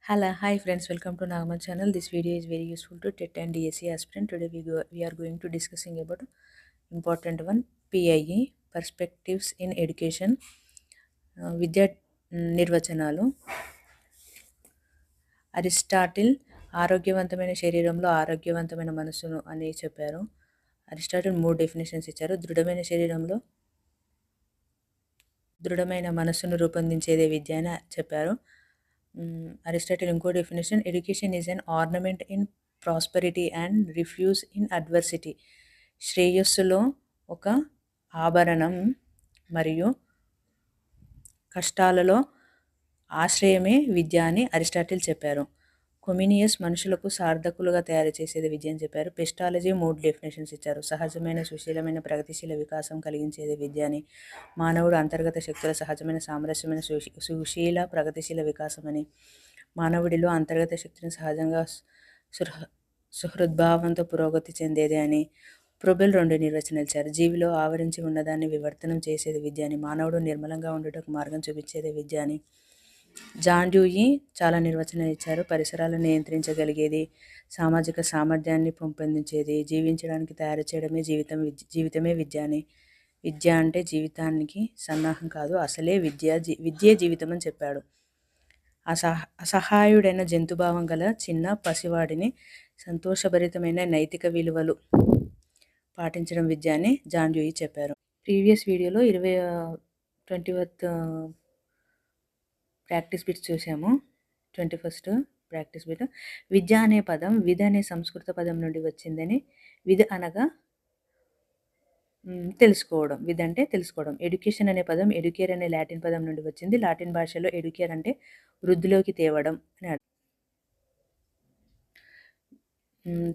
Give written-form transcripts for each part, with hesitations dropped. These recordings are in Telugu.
Hello, hi friends, welcome to Nagaman channel. This video is very useful to TET and DSE aspirant. Today we are going to discussing about important one PIE perspectives in education. విద్యా నిర్వచనాలు. అరిస్టాటిల్ ఆరోగ్యవంతమైన శరీరంలో ఆరోగ్యవంతమైన మనస్సును అని చెప్పారు. అరిస్టాటిల్ 3 డెఫినేషన్స్ ఇచ్చారు. దృఢమైన శరీరంలో దృఢమైన మనస్సును రూపొందించేదే విద్య అని చెప్పారు. అరిస్టాటిల్ ఇంకో definition, education is an ornament in prosperity and refuge in adversity. శ్రేయస్సులో ఒక ఆభరణం మరియు కష్టాలలో ఆశ్రయమే విద్య అని అరిస్టాటిల్ చెప్పారు. కొమినియస్ మనుషులకు సార్థకులుగా తయారు చేసేది విద్య అని చెప్పారు. పెస్టాలజీ 3 డెఫినేషన్స్ ఇచ్చారు. సహజమైన సుశీలమైన ప్రగతిశీల వికాసం కలిగించేది విద్య అని, మానవుడు అంతర్గత శక్తుల సహజమైన సామరస్యమైన సుశీల ప్రగతిశీల వికాసం అని, మానవుడిలో అంతర్గత శక్తిని సహజంగా సుహృద్భావంతో పురోగతి చెందేది అని ప్రొబెల్ 2 నిర్వచనాలు ఇచ్చారు. జీవిలో ఆవరించి ఉన్నదాన్ని వివర్తనం చేసేది విద్య అని, మానవుడు నిర్మలంగా ఉండటకు మార్గం చూపించేది విద్య అని జాన్ డ్యూయి చాలా నిర్వచనాలు ఇచ్చారు. పరిసరాలను నియంత్రించగలిగేది, సామాజిక సామర్థ్యాన్ని పెంపొందించేది, జీవించడానికి తయారు చేయడమే జీవితమే విద్య అని, విద్య అంటే జీవితానికి సన్నాహం కాదు, అసలే విద్యే జీవితం అని చెప్పాడు. అసహాయుడైన జంతుభావం గల చిన్న పసివాడిని సంతోషభరితమైన నైతిక విలువలు పాటించడం విద్య అని జాన్ డ్యూయి చెప్పారు. ప్రీవియస్ వీడియోలో 21th ప్రాక్టీస్ బిట్స్ చూసాము. 21st practice bit. విద్య అనే పదం విధ అనే సంస్కృత పదం నుండి వచ్చిందని, విధ అనగా తెలుసుకోవడం, విధ అంటే తెలుసుకోవడం. ఎడ్యుకేషన్ అనే పదం ఎడ్యుకేర్ అనే లాటిన్ పదం నుండి వచ్చింది. లాటిన్ భాషలో ఎడ్యుకేర్ అంటే వృద్ధిలోకి తేవడం అని అర్థం.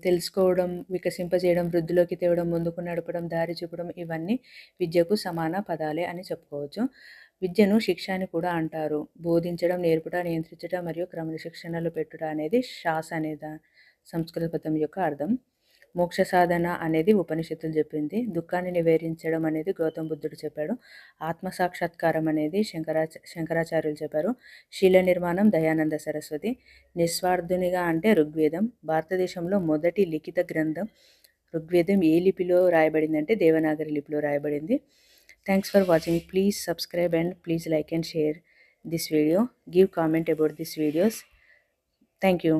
తెలుసుకోవడం, వికసింపజేయడం, వృద్ధిలోకి తేవడం, ముందుకు నడపడం, దారి చూపడం ఇవన్నీ విద్యకు సమాన పదాలే అని చెప్పుకోవచ్చు. విద్యను శిక్ష అని కూడా అంటారు. బోధించడం, నేర్పుట, నియంత్రించట మరియు క్రమశిక్షణలో పెట్టుట అనేది శాస అనే సంస్కృత పదం యొక్క అర్థం. మోక్ష సాధన అనేది ఉపనిషత్తులు చెప్పింది. దుఃఖాన్ని నివేదించడం అనేది గౌతమ బుద్ధుడు చెప్పాడు. ఆత్మసాక్షాత్కారం అనేది శంకరాచార్యులు చెప్పారు. శీల నిర్మాణం దయానంద సరస్వతి. నిస్వార్థునిగా అంటే ఋగ్వేదం. భారతదేశంలో మొదటి లిఖిత గ్రంథం ఋగ్వేదం ఏ లిపిలో రాయబడింది అంటే దేవనాగరి లిపిలో రాయబడింది. Thanks for watching. Please subscribe and please like and share this video. Give comment about these videos. Thank you.